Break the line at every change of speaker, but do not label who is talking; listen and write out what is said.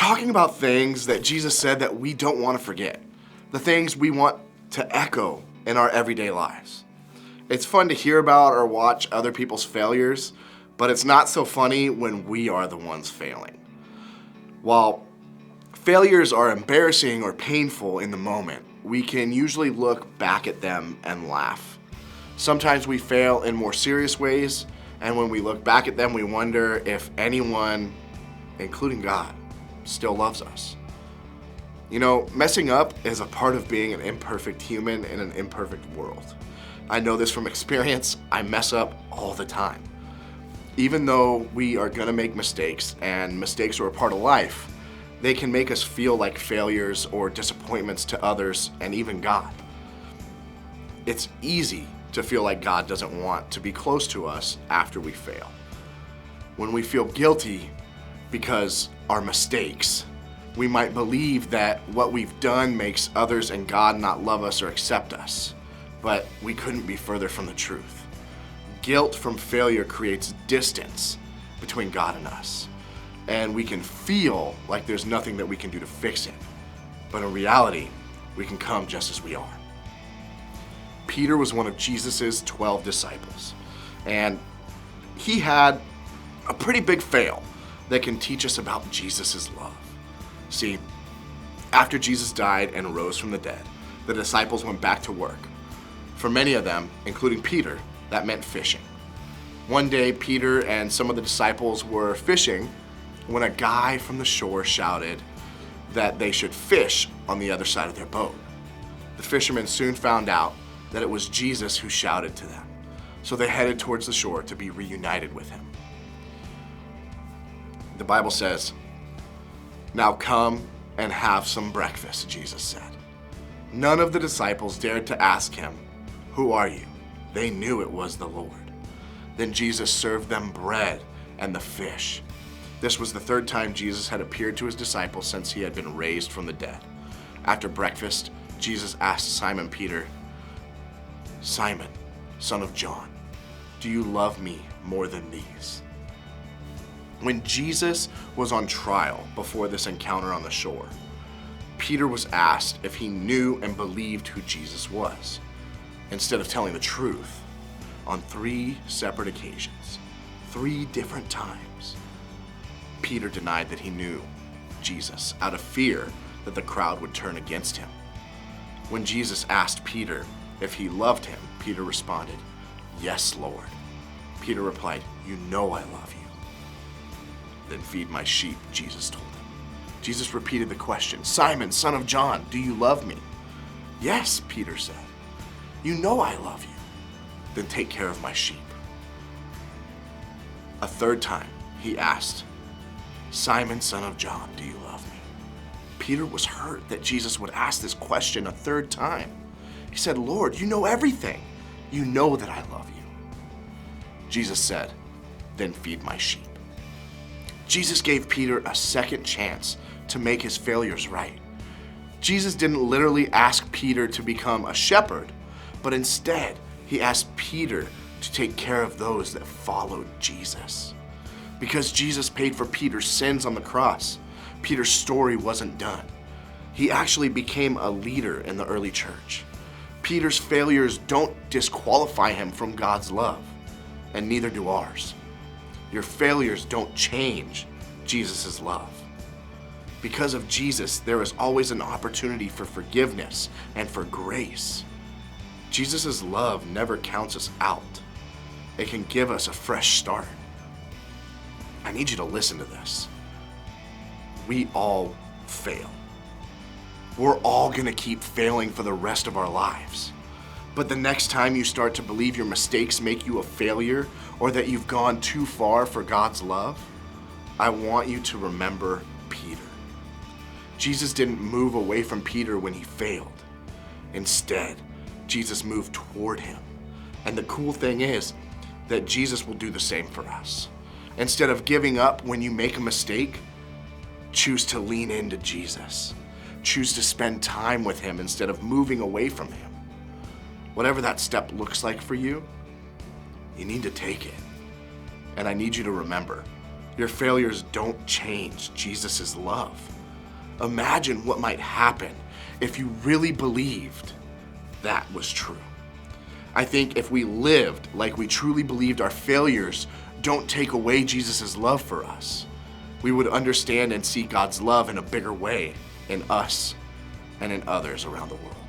talking about things that Jesus said that we don't want to forget, the things we want to echo in our everyday lives. It's fun to hear about or watch other people's failures, but it's not so funny when we are the ones failing. While failures are embarrassing or painful in the moment, we can usually look back at them and laugh. Sometimes we fail in more serious ways, and when we look back at them, we wonder if anyone, including God, still loves us. You know, messing up is a part of being an imperfect human in an imperfect world. I know this from experience. I mess up all the time. Even though we are gonna make mistakes, and mistakes are a part of life, they can make us feel like failures or disappointments to others and even God. It's easy to feel like God doesn't want to be close to us after we fail. When we feel guilty because our mistakes, we might believe that what we've done makes others and God not love us or accept us, but we couldn't be further from the truth. Guilt from failure creates distance between God and us, and we can feel like there's nothing that we can do to fix it, but in reality, we can come just as we are. Peter was one of Jesus's 12 disciples, and he had a pretty big fail that can teach us about Jesus' love. See, after Jesus died and rose from the dead, the disciples went back to work. For many of them, including Peter, that meant fishing. One day, Peter and some of the disciples were fishing when a guy from the shore shouted that they should fish on the other side of their boat. The fishermen soon found out that it was Jesus who shouted to them, so they headed towards the shore to be reunited with him. The Bible says, "Now come and have some breakfast," Jesus said. None of the disciples dared to ask him, "Who are you?" They knew it was the Lord. Then Jesus served them bread and the fish. This was the third time Jesus had appeared to his disciples since he had been raised from the dead. After breakfast, Jesus asked Simon Peter, "Simon, son of John, do you love me more than these?" When Jesus was on trial before this encounter on the shore, Peter was asked if he knew and believed who Jesus was. Instead of telling the truth, on 3 separate occasions, 3 different times, Peter denied that he knew Jesus out of fear that the crowd would turn against him. When Jesus asked Peter if he loved him, Peter responded, "Yes, Lord." Peter replied, "You know I love you." "Then feed my sheep," Jesus told him. Jesus repeated the question, "Simon, son of John, do you love me?" "Yes," Peter said. "You know I love you." "Then take care of my sheep." A third time, he asked, "Simon, son of John, do you love me?" Peter was hurt that Jesus would ask this question a third time. He said, "Lord, you know everything. You know that I love you." Jesus said, "Then feed my sheep." Jesus gave Peter a second chance to make his failures right. Jesus didn't literally ask Peter to become a shepherd, but instead, he asked Peter to take care of those that followed Jesus. Because Jesus paid for Peter's sins on the cross, Peter's story wasn't done. He actually became a leader in the early church. Peter's failures don't disqualify him from God's love, and neither do ours. Your failures don't change Jesus' love. Because of Jesus, there is always an opportunity for forgiveness and for grace. Jesus' love never counts us out. It can give us a fresh start. I need you to listen to this. We all fail. We're all gonna keep failing for the rest of our lives. But the next time you start to believe your mistakes make you a failure or that you've gone too far for God's love, I want you to remember Peter. Jesus didn't move away from Peter when he failed. Instead, Jesus moved toward him. And the cool thing is that Jesus will do the same for us. Instead of giving up when you make a mistake, choose to lean into Jesus. Choose to spend time with him instead of moving away from him. Whatever that step looks like for you, you need to take it. And I need you to remember, Your failures don't change Jesus' love. Imagine what might happen if you really believed that was true. I think if we lived like we truly believed our failures don't take away Jesus' love for us, we would understand and see God's love in a bigger way in us and in others around the world.